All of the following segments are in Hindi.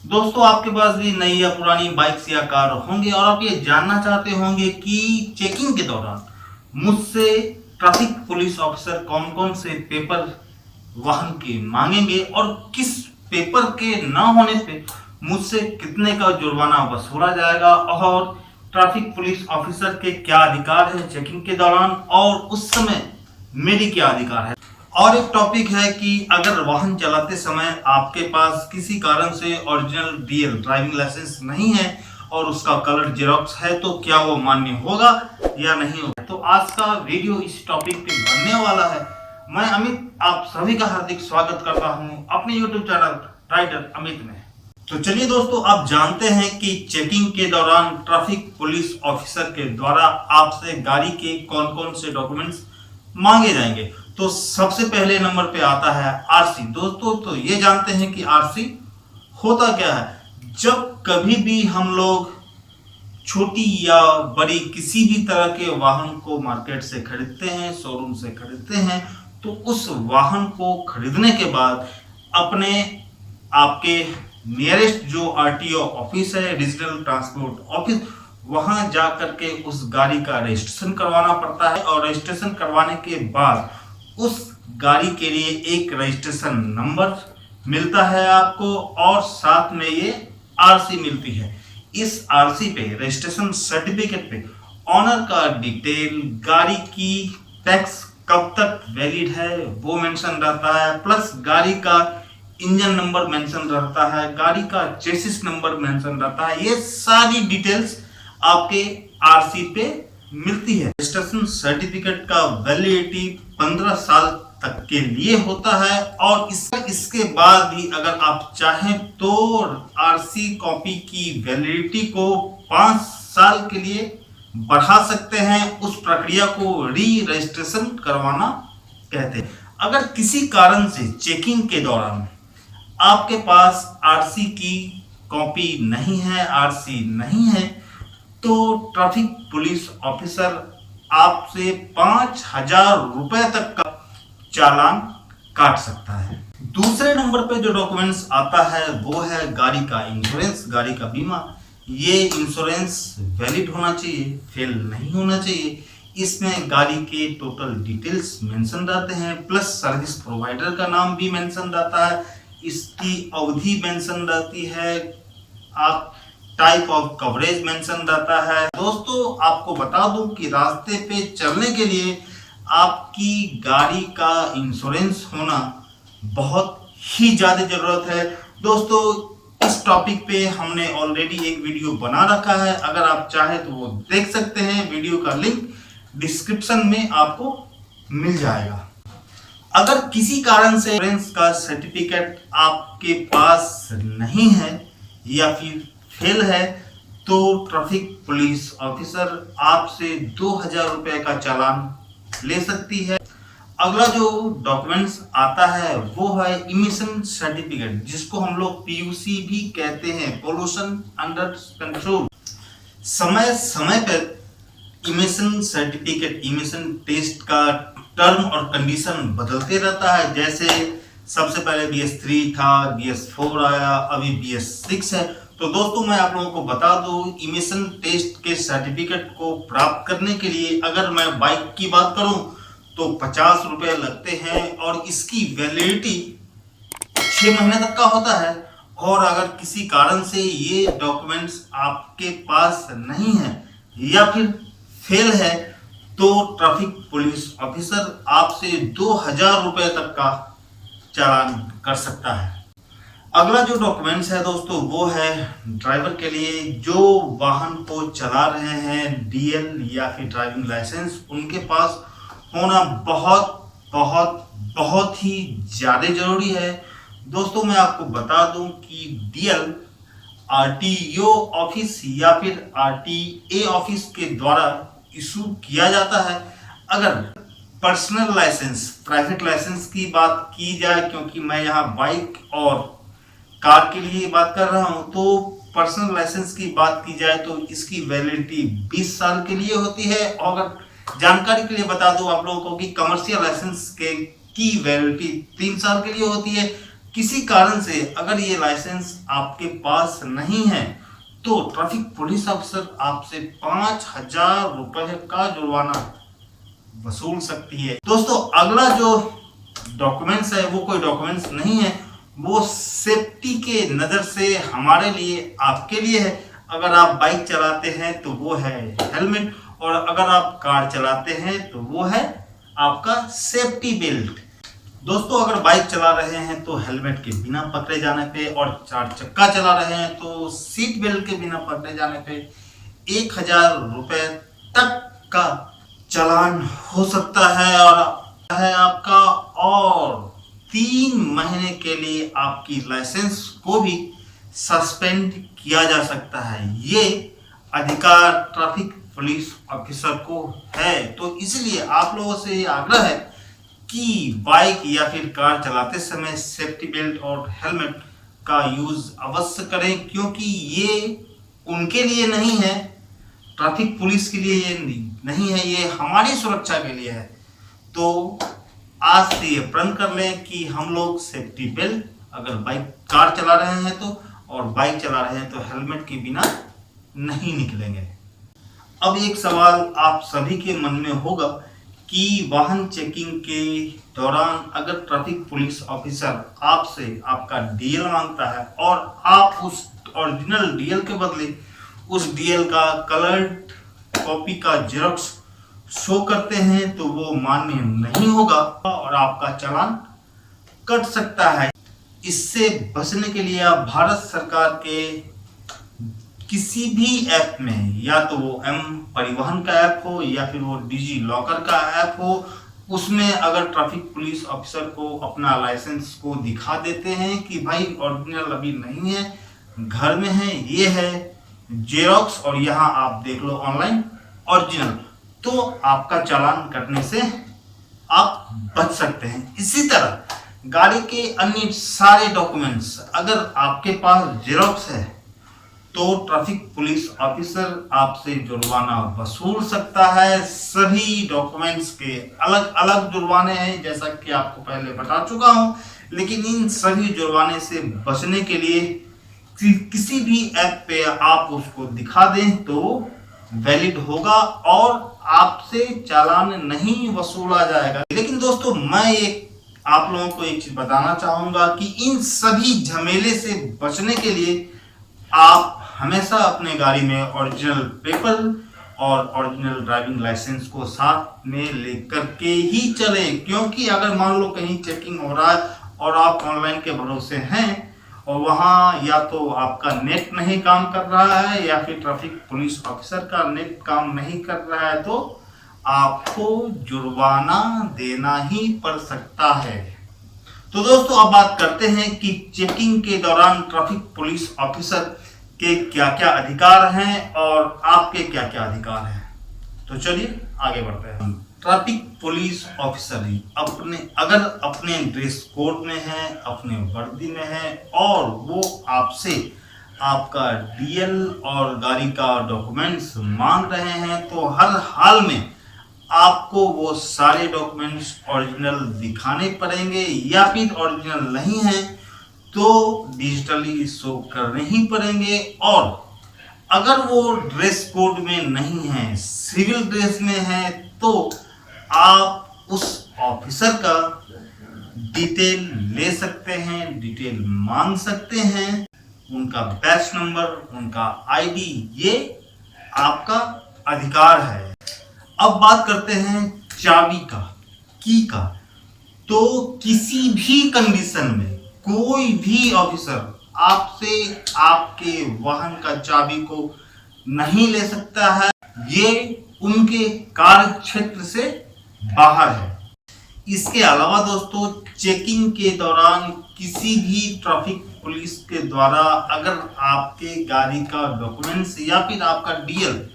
दोस्तों आपके पास भी नई या पुरानी बाइक्स या कार होंगे और आप ये जानना चाहते होंगे कि चेकिंग के दौरान मुझसे ट्रैफिक पुलिस ऑफिसर कौन कौन से पेपर वाहन के मांगेंगे और किस पेपर के ना होने पे मुझसे कितने का जुर्माना वसूला जाएगा और ट्रैफिक पुलिस ऑफिसर के क्या अधिकार है चेकिंग के दौरान और उस समय मेरी क्या अधिकार है। और एक टॉपिक है कि अगर वाहन चलाते समय आपके पास किसी कारण से ओरिजिनल डीएल ड्राइविंग लाइसेंस नहीं है और उसका कलर जेरॉक्स है तो क्या वो मान्य होगा या नहीं होगा। तो आज का वीडियो इस टॉपिक पे बनने वाला है। मैं अमित आप सभी का हार्दिक स्वागत करता हूं अपने यूट्यूब चैनल राइडर अमित में। तो चलिए दोस्तों, आप जानते हैं कि चेकिंग के दौरान ट्रैफिक पुलिस ऑफिसर के द्वारा आपसे गाड़ी के कौन कौन से डॉक्यूमेंट्स मांगे जाएंगे। तो सबसे पहले नंबर पे आता है आरसी। दोस्तों तो ये जानते हैं कि आरसी होता क्या है। जब कभी भी हम लोग छोटी या बड़ी किसी भी तरह के वाहन को मार्केट से खरीदते हैं, शोरूम से खरीदते हैं, तो उस वाहन को खरीदने के बाद अपने आपके नियरेस्ट जो आरटीओ ऑफिस है, रीजनल ट्रांसपोर्ट ऑफिस, वहां जा करके उस गाड़ी का रजिस्ट्रेशन करवाना पड़ता है और रजिस्ट्रेशन करवाने के बाद उस गाड़ी के लिए एक रजिस्ट्रेशन नंबर मिलता है आपको और साथ में ये आरसी मिलती है। इस आरसी पे, रजिस्ट्रेशन सर्टिफिकेट पे ऑनर का डिटेल, गाड़ी की टैक्स कब तक वैलिड है वो मेंशन रहता है, प्लस गाड़ी का इंजन नंबर मेंशन रहता है, गाड़ी का चेसिस नंबर मेंशन रहता है। ये सारी डिटेल्स आपके आरसी पे मिलती है। रजिस्ट्रेशन सर्टिफिकेट का वैलिडिटी 15 साल तक के लिए होता है और इसके बाद भी अगर आप चाहें तो आरसी कॉपी की वैलिडिटी को 5 साल के लिए बढ़ा सकते हैं। उस प्रक्रिया को री रजिस्ट्रेशन करवाना कहते हैं। अगर किसी कारण से चेकिंग के दौरान आपके पास आरसी की कॉपी नहीं है, आरसी नहीं है, तो ट्रैफिक पुलिस ऑफिसर आपसे 5,000 रुपए तक का चालान काट सकता है। दूसरे नंबर पे जो डॉक्यूमेंट्स आता है वो है गाड़ी का इंश्योरेंस, गाड़ी का बीमा। ये इंश्योरेंस वैलिड होना चाहिए, फेल नहीं होना चाहिए। इसमें गाड़ी के टोटल डिटेल्स मेंशन रहते हैं, प्लस सर्विस प्रोवाइडर का नाम भी मेंशन रहता है, इसकी अवधि मेंशन रहती है, आप टाइप ऑफ कवरेज मेंशन रहता है। दोस्तों आपको बता दूं कि रास्ते पे चलने के लिए आपकी गाड़ी का इंश्योरेंस होना बहुत ही ज्यादा जरूरत है। दोस्तों इस टॉपिक पे हमने ऑलरेडी एक वीडियो बना रखा है, अगर आप चाहे तो वो देख सकते हैं। वीडियो का लिंक डिस्क्रिप्शन में आपको मिल जाएगा। अगर किसी कारण से इंश्योरेंस का सर्टिफिकेट आपके पास नहीं है या फिर फेल है तो ट्रैफिक पुलिस ऑफिसर आपसे 2,000 रुपए का चालान ले सकती है। अगला जो डॉक्यूमेंट्स आता है वो है इमिशन सर्टिफिकेट, जिसको हम लोग पीयूसी भी कहते हैं, पोल्यूशन अंडर कंट्रोल। समय समय पर इमिशन सर्टिफिकेट, इमिशन टेस्ट का टर्म और कंडीशन बदलते रहता है। जैसे सबसे पहले BS3 था, BS4 आया, अभी BS6 है। तो दोस्तों मैं आप लोगों को बता दूं, इमिशन टेस्ट के सर्टिफिकेट को प्राप्त करने के लिए अगर मैं बाइक की बात करूं तो 50 रुपए लगते हैं और इसकी वैलिडिटी 6 महीने तक का होता है। और अगर किसी कारण से ये डॉक्यूमेंट्स आपके पास नहीं है या फिर फेल है तो ट्रैफिक पुलिस ऑफिसर आपसे 2,000 रुपए तक का चालान कर सकता है। अगला जो डॉक्यूमेंट्स है दोस्तों वो है ड्राइवर के लिए, जो वाहन को चला रहे हैं, डीएल या फिर ड्राइविंग लाइसेंस उनके पास होना बहुत बहुत बहुत ही ज़्यादा जरूरी है। दोस्तों मैं आपको बता दूं कि डीएल आरटीओ ऑफिस या फिर आरटीए ऑफिस के द्वारा इशू किया जाता है। अगर पर्सनल लाइसेंस, प्राइवेट लाइसेंस की बात की जाए, क्योंकि मैं यहाँ बाइक और कार के लिए बात कर रहा हूं, तो पर्सनल लाइसेंस की बात की जाए तो इसकी वैलिडिटी 20 साल के लिए होती है। और अगर जानकारी के लिए बता दूं आप लोगों को कि कमर्शियल लाइसेंस की वैलिडिटी 3 साल के लिए होती है। किसी कारण से अगर ये लाइसेंस आपके पास नहीं है तो ट्रैफिक पुलिस अफसर आपसे 5,000 रुपए का जुर्माना वसूल सकती है। दोस्तों अगला जो डॉक्यूमेंट्स है वो कोई डॉक्यूमेंट्स नहीं है, वो सेफ्टी के नज़र से हमारे लिए आपके लिए है। अगर आप बाइक चलाते हैं तो वो है हेलमेट, और अगर आप कार चलाते हैं तो वो है आपका सेफ्टी बेल्ट। दोस्तों अगर बाइक चला रहे हैं तो हेलमेट के बिना पकड़े जाने पे, और 4 चक्का चला रहे हैं तो सीट बेल्ट के बिना पकड़े जाने पे 1,000 रुपए तक का चालान हो सकता है और है आपका, और 3 महीने के लिए आपकी लाइसेंस को भी सस्पेंड किया जा सकता है। ये अधिकार ट्रैफिक पुलिस ऑफिसर को है। तो इसलिए आप लोगों से ये आग्रह है कि बाइक या फिर कार चलाते समय सेफ्टी बेल्ट और हेलमेट का यूज अवश्य करें, क्योंकि ये उनके लिए नहीं है, ट्रैफिक पुलिस के लिए ये नहीं है, ये हमारी सुरक्षा के लिए है। तो आज से ये प्रण कर लें कि हम लोग सेफ्टी बेल्ट अगर बाइक कार चला रहे हैं तो, और बाइक चला रहे हैं तो हेलमेट के बिना नहीं निकलेंगे। अब एक सवाल आप सभी के मन में होगा कि वाहन चेकिंग के दौरान अगर ट्रैफिक पुलिस ऑफिसर आपसे आपका डीएल मांगता है और आप उस ओरिजिनल डीएल के बदले उस डीएल का कलर्ड कॉपी का जेरॉक्स शो करते हैं तो वो मान्य नहीं होगा और आपका चालान कट सकता है। इससे बचने के लिए आप भारत सरकार के किसी भी ऐप में, या तो वो परिवहन का ऐप हो या फिर वो डिजी लॉकर का ऐप हो, उसमें अगर ट्रैफिक पुलिस ऑफिसर को अपना लाइसेंस को दिखा देते हैं कि भाई ओरिजिनल अभी नहीं है, घर में है, ये है जेरॉक्स और यहाँ आप देख लो ऑनलाइन ओरिजिनल, तो आपका चालान कटने से आप बच सकते हैं। इसी तरह गाड़ी के अन्य सारे डॉक्यूमेंट्स अगर आपके पास जेरॉक्स है तो ट्रैफिक पुलिस ऑफिसर आपसे जुर्माना वसूल सकता है। सभी डॉक्यूमेंट्स के अलग अलग जुर्माने हैं, जैसा कि आपको पहले बता चुका हूं, लेकिन इन सभी जुर्माने से बचने के लिए किसी भी ऐप पे आप उसको दिखा दें तो वैलिड होगा और आपसे चालान नहीं वसूला जाएगा। लेकिन दोस्तों मैं आप लोगों को एक चीज बताना चाहूंगा कि इन सभी झमेले से बचने के लिए आप हमेशा अपने गाड़ी में ओरिजिनल पेपर और ओरिजिनल ड्राइविंग लाइसेंस को साथ में लेकर के ही चलें, क्योंकि अगर मान लो कहीं चेकिंग हो रहा है और आप ऑनलाइन के भरोसे हैं और वहां या तो आपका नेट नहीं काम कर रहा है या फिर ट्रैफिक पुलिस ऑफिसर का नेट काम नहीं कर रहा है तो आपको जुर्माना देना ही पड़ सकता है। तो दोस्तों अब बात करते हैं कि चेकिंग के दौरान ट्रैफिक पुलिस ऑफिसर के क्या क्या अधिकार हैं और आपके क्या क्या अधिकार हैं। तो चलिए आगे बढ़ते हैं। ट्रैफिक पुलिस ऑफिसर अगर अपने ड्रेस कोड में है, अपने वर्दी में है और वो आपसे आपका डीएल और गाड़ी का डॉक्यूमेंट्स मांग रहे हैं तो हर हाल में आपको वो सारे डॉक्यूमेंट्स ओरिजिनल दिखाने पड़ेंगे, या फिर ओरिजिनल नहीं है तो डिजिटली शो करने ही पड़ेंगे। और अगर वो ड्रेस कोड में नहीं है, सिविल ड्रेस में है, तो आप उस ऑफिसर का डिटेल ले सकते हैं, डिटेल मांग सकते हैं, उनका बैच नंबर, उनका आईडी, ये आपका अधिकार है। अब बात करते हैं चाबी का, की का। तो किसी भी कंडीशन में कोई भी ऑफिसर आपसे आपके वाहन का चाबी को नहीं ले सकता है, ये उनके कार्य क्षेत्र से बाहर है। इसके अलावा दोस्तों चेकिंग के दौरान किसी भी ट्रैफिक पुलिस के द्वारा अगर आपके गाड़ी का डॉक्यूमेंट्स या फिर आपका डीएल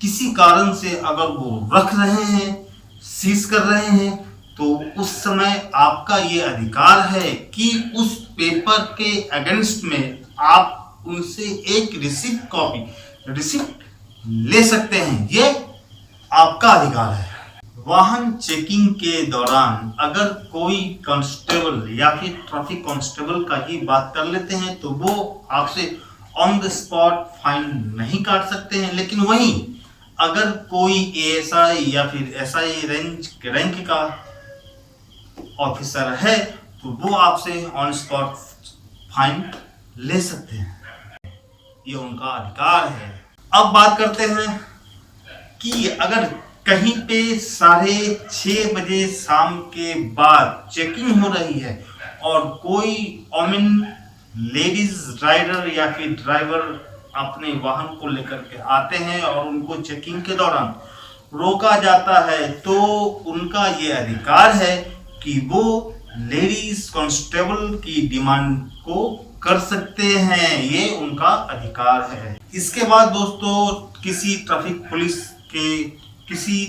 किसी कारण से अगर वो रख रहे हैं, सीज कर रहे हैं, तो उस समय आपका ये अधिकार है कि उस पेपर के अगेंस्ट में आप उनसे एक रिसिप्ट ले सकते हैं। ये आपका अधिकार है। वाहन चेकिंग के दौरान अगर कोई कांस्टेबल या फिर ट्रैफिक कांस्टेबल का ही बात कर लेते हैं तो वो आपसे ऑन द स्पॉट फाइन नहीं काट सकते हैं, लेकिन वहीं अगर कोई एएसआई या फिर एसआई रैंक का ऑफिसर है तो वो आपसे ऑन स्पॉट फाइन ले सकते हैं, ये उनका अधिकार है। अब बात करते हैं कि अगर कहीं पे 6:30 बजे शाम के बाद चेकिंग हो रही है और कोई लेडीज राइडर या फिर ड्राइवर अपने वाहन को लेकर के आते हैं और उनको चेकिंग के दौरान रोका जाता है, तो उनका ये अधिकार है कि वो लेडीज कांस्टेबल की डिमांड को कर सकते हैं, ये उनका अधिकार है। इसके बाद दोस्तों किसी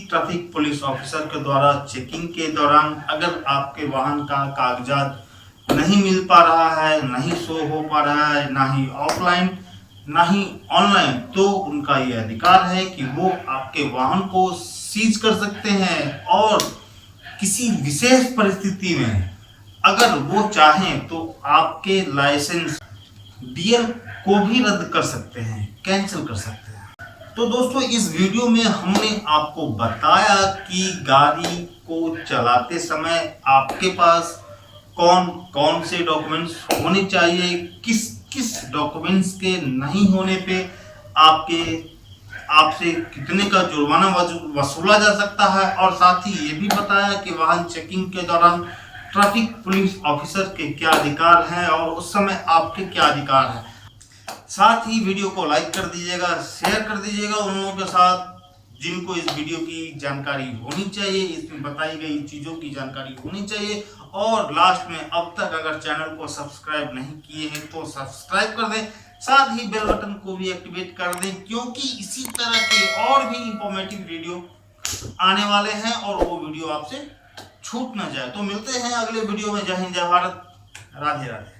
ट्रैफिक पुलिस ऑफिसर के द्वारा चेकिंग के दौरान अगर आपके वाहन का कागजात नहीं मिल पा रहा है, नहीं शो हो पा रहा है, ना ही ऑफलाइन ना ही ऑनलाइन, तो उनका ये अधिकार है कि वो आपके वाहन को सीज कर सकते हैं और किसी विशेष परिस्थिति में अगर वो चाहें तो आपके लाइसेंस डीएल को भी रद्द कर सकते हैं, कैंसिल कर सकते हैं। तो दोस्तों इस वीडियो में हमने आपको बताया कि गाड़ी को चलाते समय आपके पास कौन कौन से डॉक्यूमेंट्स होने चाहिए, किस डॉक्यूमेंट्स के नहीं होने पे आपसे कितने का जुर्माना वसूला जा सकता है, और साथ ही ये भी बताया कि वाहन चेकिंग के दौरान ट्रैफिक पुलिस ऑफिसर के क्या अधिकार हैं और उस समय आपके क्या अधिकार हैं। साथ ही वीडियो को लाइक कर दीजिएगा, शेयर कर दीजिएगा उन लोगों के साथ जिनको इस वीडियो की जानकारी होनी चाहिए, इसमें बताई गई चीज़ों की जानकारी होनी चाहिए। और लास्ट में अब तक अगर चैनल को सब्सक्राइब नहीं किए हैं तो सब्सक्राइब कर दें, साथ ही बेल बटन को भी एक्टिवेट कर दें, क्योंकि इसी तरह के और भी इंफॉर्मेटिव वीडियो आने वाले हैं और वो वीडियो आपसे छूट ना जाए। तो मिलते हैं अगले वीडियो में। जय हिंद, जय भारत, राधे राधे।